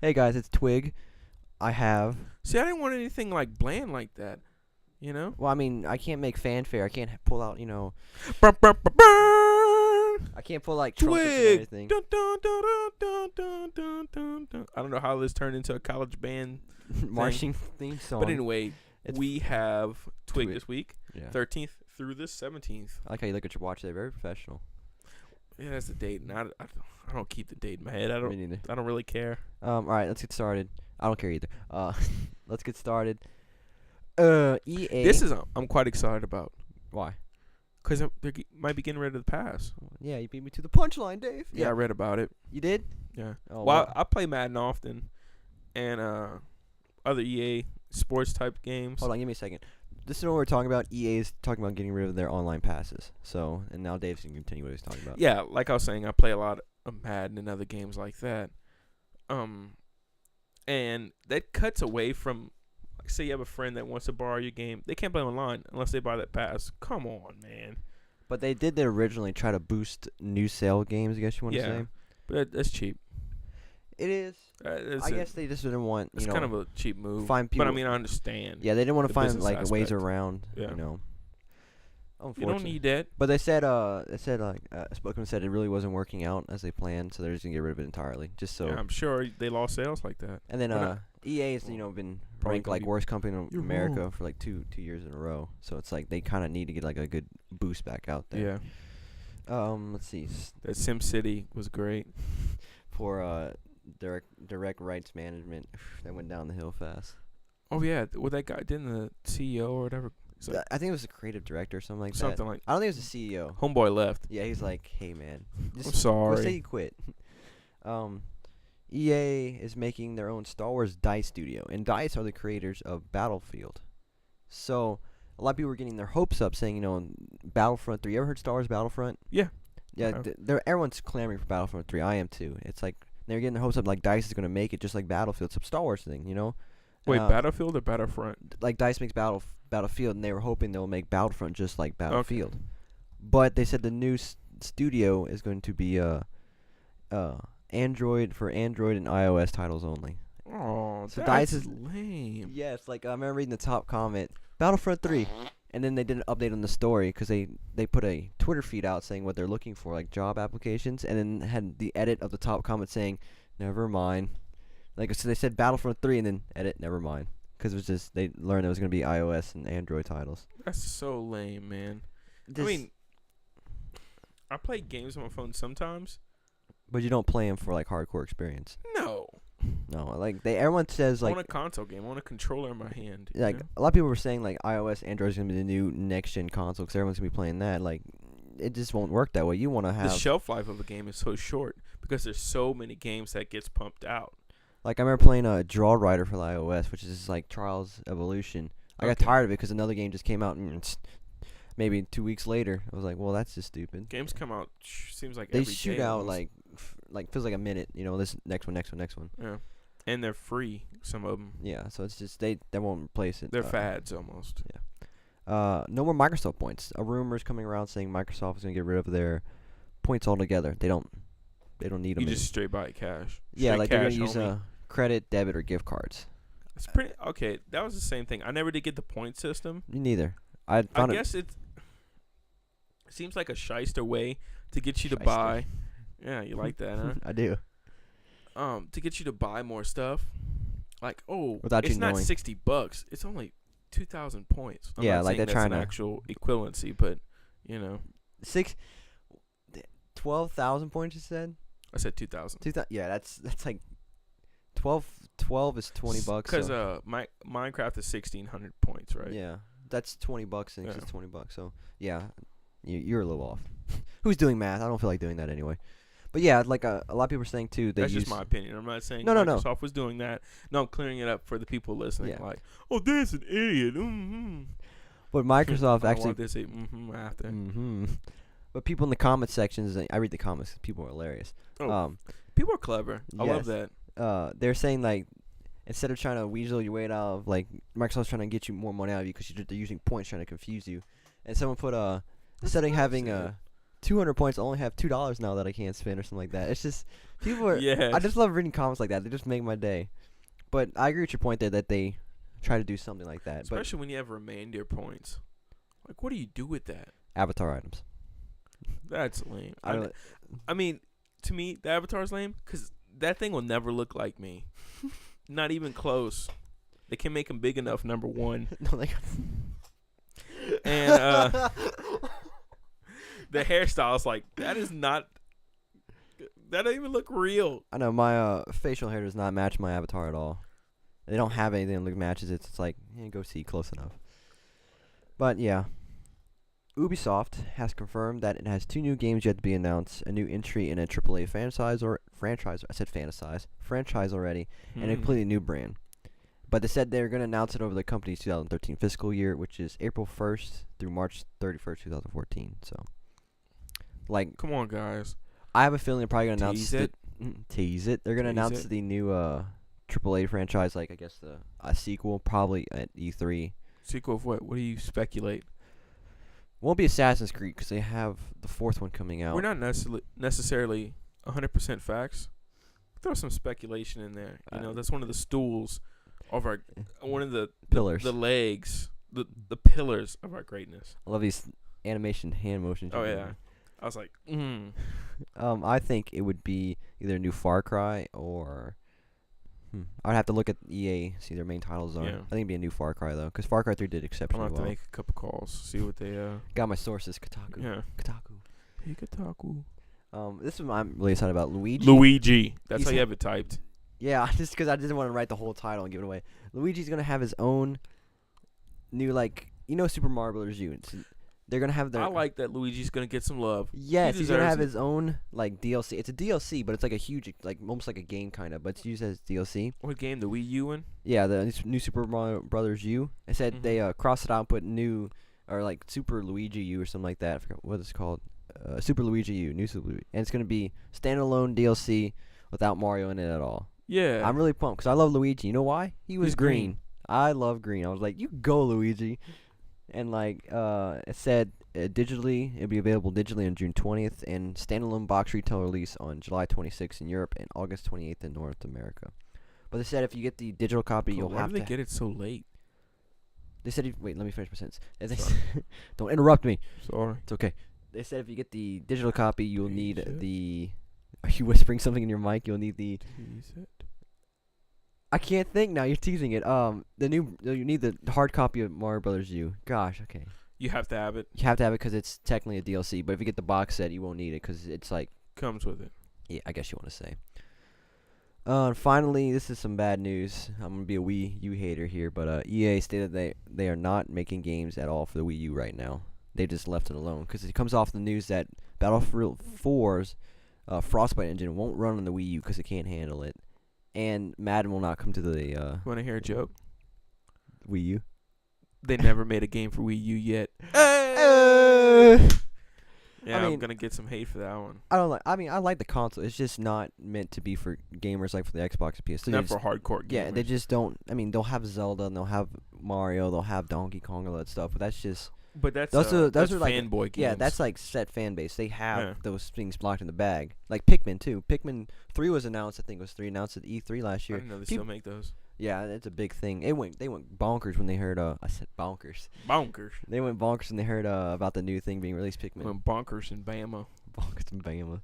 Hey guys, it's Twig. I have. See, I didn't want anything like bland like that. You know? Well, I mean, I can't make fanfare. I can't pull out. Brr, brr, brr, brr. I can't pull like trumpets and Twig. everything. Dun, dun, dun, dun, dun, dun, dun, dun, dun. I don't know how this turned into a college band. Marching theme song. But anyway, It's we have Twig Twig. this week, Yeah. 13th through the 17th. I like how you look at your watch. They're very professional. Yeah, that's the date. And I don't keep the date in my head. Me neither. I don't really care. All right, let's get started. I don't care either. Let's get started. EA. I'm quite excited about. Why? Because they might be getting rid of the pass. Yeah, you beat me to the punchline, Dave. Yeah, I read about it. You did? Yeah. Oh, Well, wow. I play Madden often, and other EA sports type games. Hold on, give me a second. This is what we're talking about. EA is talking about getting rid of their online passes. So, and now Dave's gonna continue what he's talking about. Yeah, like I was saying, I play a lot of Madden and other games like that. And that cuts away from, like, say you have a friend that wants to borrow your game, they can't play online unless they buy that pass. Come on, man. But they did originally try to boost new sale games, I guess you want to Yeah. say. But that's cheap. It is. I guess they just didn't want, it's kind of a cheap move. find people. But I mean, I understand. Yeah, they didn't want to the find business like ways aspect. around. Yeah. Unfortunately. You don't need that. But they said Spokesman said it really wasn't working out as they planned, so they're just gonna get rid of it entirely, just so. Yeah, I'm sure they lost sales like that. And then Well, not- EA's been Probably ranked gonna like be- worst company in You're America wrong. for like two years in a row. So it's like they kind of need to get like a good boost back out there. Yeah. Let's see. That SimCity was great. For direct rights management, that went down the hill fast. Oh yeah, well that guy didn't the CEO or whatever. So I think it was the creative director or something like that. something like I don't think it was the CEO. Homeboy left. Yeah, he's like, hey man, I'm go say sorry. you quit. EA is making their own Star Wars DICE studio, and DICE are the creators of Battlefield. So a lot of people were getting their hopes up, saying, Battlefront 3. You ever heard Star Wars Battlefront? Yeah. Yeah, Okay. everyone's clamoring for Battlefront 3. I am too. It's like they're getting their hopes up, like DICE is gonna make it just like Battlefield. It's a Star Wars thing, Wait, Uh, Battlefield or Battlefront? Like DICE makes Battlefield, and they were hoping they'll make Battlefront just like Battlefield. But they said the new studio is going to be Android and iOS titles only. Oh, So that's DICE is- lame. Yes, like I remember reading the top comment, Battlefront 3, and then they did an update on the story because they put a Twitter feed out saying what they're looking for, like job applications, and then had the edit of the top comment saying, never mind. Like, so they said Battlefront 3 and then edit, never mind. Because it was just, they learned it was going to be iOS and Android titles. That's so lame, man. I mean, I play games on my phone sometimes. but you don't play them for like hardcore experience. No. No, like everyone says I like want a console game. I want a controller in my hand. you like know? a lot of people were saying like iOS, Android is gonna be the new next gen console because everyone's gonna be playing that. Like, it just won't work that way. You want to The have shelf life of a game is so short because there's so many games that gets pumped out. like I remember playing a Draw Rider for the iOS, which is like Trials Evolution. I got Okay. tired of it because another game just came out and maybe 2 weeks later I was like, well, that's just stupid. Games come out seems like They every shoot day out almost. like feels like a minute. This next one. Yeah. And they're free, some of them. Yeah, so it's just they won't replace it. They're fads almost. No more Microsoft points. A rumor is coming around saying Microsoft is gonna get rid of their points altogether. They don't need them. You just straight buy cash. yeah, Straight like they're cash gonna use only. credit, debit, or gift cards. It's pretty okay. That was the same thing. I never did get the point system. Me neither. I I found it. guess it seems like a shyster way to get you to Shyster. buy. Yeah, you like that, huh? I do. To get you to buy more stuff. Like, Without it's you not knowing. $60. It's only 2,000 points. I'm Yeah, not like saying they're that's trying an to- actual equivalency, but 12,000 points. You said. I said 2,000. Yeah, that's like 12 is $20. Because So, Minecraft is 1,600 points, right? yeah, that's $20 and Yeah. it's $20. So yeah, you're a little off. Who's doing math? I don't feel like doing that anyway. But yeah, like a lot of people are saying too. They That's use just my opinion. I'm not saying No. Microsoft was doing that. No, I'm clearing it up for the people listening. Yeah. Like, oh, this an idiot. Mm-hmm. But Microsoft I actually. want to say after. Mm-hmm. But people in the comment sections, I read the comments. People are hilarious. Oh, people are clever. I love yes. that. They're saying like, instead of trying to weasel your way out of like Microsoft's trying to get you more money out of you because they're using points trying to confuse you. And someone put instead of having sad. 200 points. I only have $2 now that I can't spend or something like that. It's just people are. Yeah. I just love reading comments like that. They just make my day. But I agree with your point there that they try to do something like that. Especially when you have remainder points. Like, what do you do with that? But avatar items. That's lame. I don't. I mean, to me, the avatar's lame because that thing will never look like me. Not even close. They can make him big enough, number one. No, they. And the hairstyle's like, that is not. That don't even look real. I know my facial hair does not match my avatar at all. They don't have anything that matches it. It's like, go see, close enough. But yeah, Ubisoft has confirmed that it has 2 new games yet to be announced, a new entry in a AAA franchise. I said fantasize franchise already, and a completely new brand. But they said they're going to announce it over the company's 2013 fiscal year, which is April 1st through March 31st, 2014. So, like, Come on, guys. I have a feeling they're probably going to announce Tease it. Tease it. They're going to Tease announce it. the new AAA franchise, like I guess a sequel, probably at E3. Sequel of what? What do you speculate? Won't be Assassin's Creed because they have the 4th one coming out. We're not necessarily 100% facts. Throw some speculation in there. You know, that's one of the stools of our, one of the Pillars. the legs, the pillars of our greatness. I love these animation hand motions. Oh you're yeah, doing. I was like, I think it would be either a new Far Cry or I'd have to look at EA, see their main titles are. Yeah. I think it'd be a new Far Cry though, because Far Cry 3 did I'm gonna exceptionally have to well. make a couple calls, see what they Got my sources, Kotaku. Yeah. Kotaku. Hey, Kotaku. This is what I'm really excited about. Luigi. Luigi. That's He's how you have it typed. Yeah, just because I didn't want to write the whole title and give it away. Luigi's gonna have his own new Super Mario Bros. U. They're gonna have their. I like that Luigi's gonna get some love. Yes, He he's gonna deserves have it. his own DLC. It's a DLC, but it's like a huge, almost like a game kind of, but it's used as DLC. What game? The Wii U one? Yeah, the new Super Mario Brothers U. It said they crossed it out, and put new or like Super Luigi U or something like that. I forgot what it's called. Super Luigi U, new Super Luigi, and it's gonna be standalone DLC without Mario in it at all. Yeah. I'm really pumped because I love Luigi. You know why? He was He's green. green. I love green. I was like, you go Luigi, and it said digitally, it'll be available digitally on June 20th, and standalone box retail release on July 26th in Europe and August 28th in North America. But they said if you get the digital copy, you'll Why have did they to. get it so late? They said, wait, let me finish my sentence. They Sorry. don't interrupt me. Sorry. It's okay. They said if you get the digital copy, you'll Tease need it. the. Are you whispering something in your mic? You'll need the. Tease it. I can't think now. You're teasing it. You need the hard copy of Mario Brothers U. Gosh, okay. You have to have it. You have to have it because it's technically a DLC. But if you get the box set, you won't need it because it's like. Comes with it. Yeah, I guess you want to say. And finally, this is some bad news. I'm gonna be a Wii U hater here, but EA stated they are not making games at all for the Wii U right now. They just left it alone because it comes off the news that Battlefield 4's Frostbite engine won't run on the Wii U because it can't handle it, and Madden will not come to the Want to hear a joke? Wii U. They never made a game for Wii U yet. Yeah, I mean- I'm gonna get some hate for that one. I like the console. It's just not meant to be for gamers like for the Xbox and PS3. Not for hardcore gamers. Yeah, they just don't. I mean, they'll have Zelda and they'll have Mario, they'll have Donkey Kong, all that stuff. But that's just. But that's Those are like fanboy games. Yeah, that's like set fan base. They have Yeah. those things blocked in the bag. Like Pikmin too. Pikmin 3 was announced. I think it was announced at E3 last I year. didn't know they Peop- still make those. Yeah, it's a big thing. They went bonkers when they heard. I said bonkers. Bonkers. They went bonkers when they heard about the new thing being released. Pikmin. Went bonkers in Bama. Bonkers and Bama.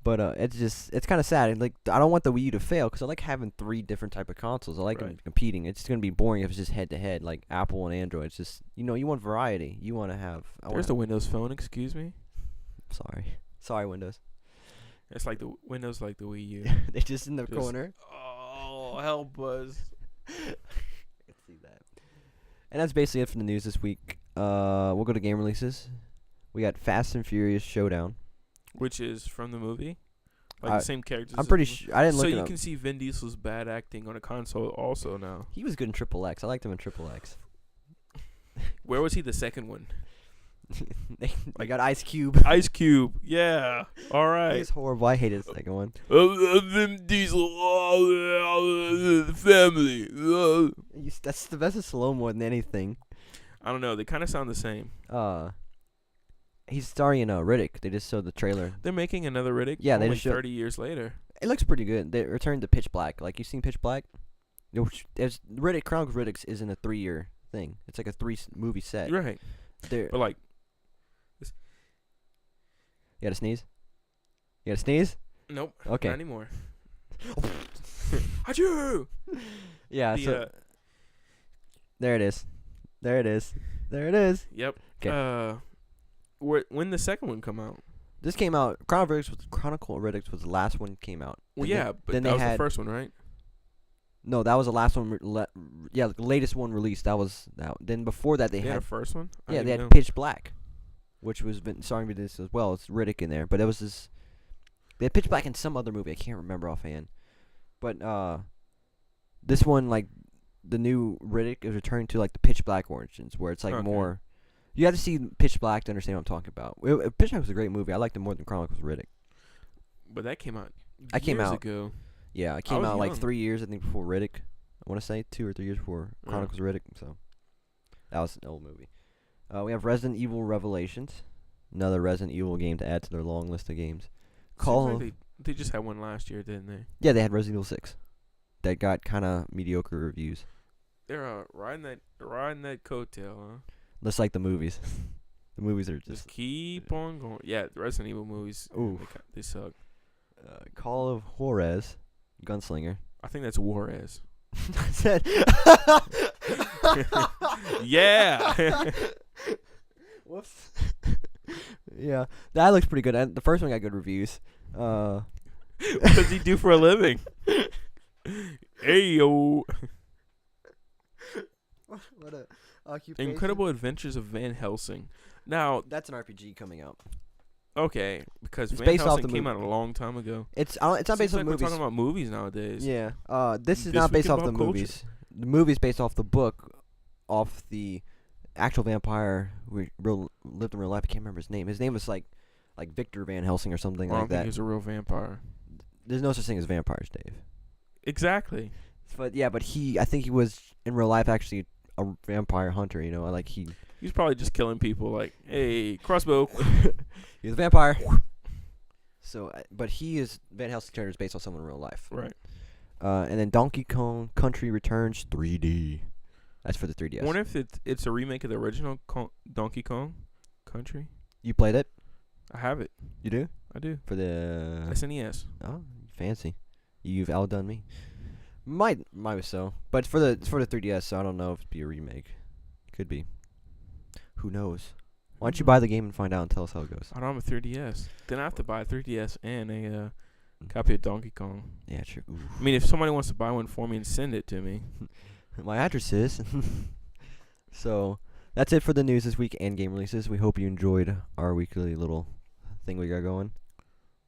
But it's kind of sad. Like I don't want the Wii U to fail because I like having 3 different type of consoles. I like them Right. competing. It's just gonna be boring if it's just head to head like Apple and Android. It's just you want variety. You want to have. There's the Windows Phone. Excuse me. Sorry Windows. It's like the Windows, like the Wii U. They just in the Just- corner. Oh, help us. Let's see that. And that's basically it for the news this week. We'll go to game releases. We got Fast and Furious Showdown. Which is from the movie. Like I- the same characters. I'm as pretty the movie. sure. I didn't So look you it up. can see Vin Diesel's bad acting on a console also now. He was good in Triple X. I liked him in Triple X. Where was he the second one? they got Ice Cube. Ice Cube. Yeah. All He right. was horrible. I hated the second one. Vin Diesel. The family. That's the best of slow more than anything. I don't know. They kind of sound the same. He's starring in Riddick. They just showed the trailer. They're making another Riddick. Yeah, they only just showed. 30 years later. It looks pretty good. They returned to Pitch Black. Like, you seen Pitch Black? Riddick Chronicles of Riddick isn't a 3-year thing. It's like a 3-movie set. Right. There. But like, You gotta sneeze. You gotta sneeze. nope. Okay. Not anymore. Achoo! Yeah. The, So there it is. There it is. There it is. Yep. 'Kay. When the second one come out? This came out. Chronicle of Riddick was the last one came out. Well, Then yeah, but then that they was had the first one, right? No, that was the last one. The latest one released. That was that. Then before that, they They had had a first one. I yeah, didn't they even had know. Pitch Black, which was starring with this as well. It's Riddick in there, but it was this. They had Pitch Black in some other movie. I can't remember offhand. But this one, like, the new Riddick is returning to like the Pitch Black origins, where it's like Okay. more. You have to see Pitch Black to understand what I'm talking about. Pitch Black was a great movie. I liked it more than Chronicles of Riddick. But that came out. I came years out- ago. Yeah, it came was out like young. 3 years, I think, before Riddick. I want to say 2 or 3 years before Yeah. Chronicles of Riddick. So that was an old movie. We have Resident Evil Revelations, another Resident Evil game to add to their long list of games. Seems like they just had one last year, didn't they? Yeah, they had Resident Evil 6 that got kind of mediocre reviews, They're riding that coattail, huh? just like the movies. The movies are Just just keep on going. Yeah, the Resident Evil movies. Ooh. They suck. Call of Juarez, Gunslinger. I think that's Juarez. I said, Yeah. whoops. Yeah, that looks pretty good. The first one got good reviews. What does he do for a living? Hey yo. What a occupation. Incredible Adventures of Van Helsing. Now, That's an RPG coming out. okay, because It's Van based off Helsing the came movie. out a long time ago. It's not based Seems off like movies. we're talking about movies nowadays. Yeah. This is This not week based in off the pop culture. movies. The movie's based off the book, off the actual vampire who lived in real life. I can't remember his name. His name was like Victor Van Helsing or something I don't like think that. he's a real vampire. There's no such thing as vampires, Dave. Exactly. But yeah, I think he was in real life actually a vampire hunter. You know, like he He's probably just killing people. Like, hey, crossbow. was a vampire. So, but Van Helsing's character is based on someone in real life. Right. And then Donkey Kong Country Returns 3D. That's for the 3DS. I wonder if it's a remake of the original Donkey Kong Country. You played it? I have it. You do? I do. For the SNES. oh, fancy. You've outdone me. Might so, but for the 3DS, so I don't know if it'd be a remake. Could be. Who knows? Why don't you buy the game and find out and tell us how it goes? I don't have a 3DS. Then I have to buy a 3DS and a copy of Donkey Kong. Yeah, true. Ooh. I mean, if somebody wants to buy one for me and send it to me. My address is. So that's it for the news this week and game releases. We hope you enjoyed our weekly little thing we got going.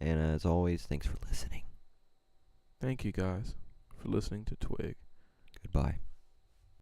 And as always, thanks for listening. Thank you guys for listening to Twig. Goodbye.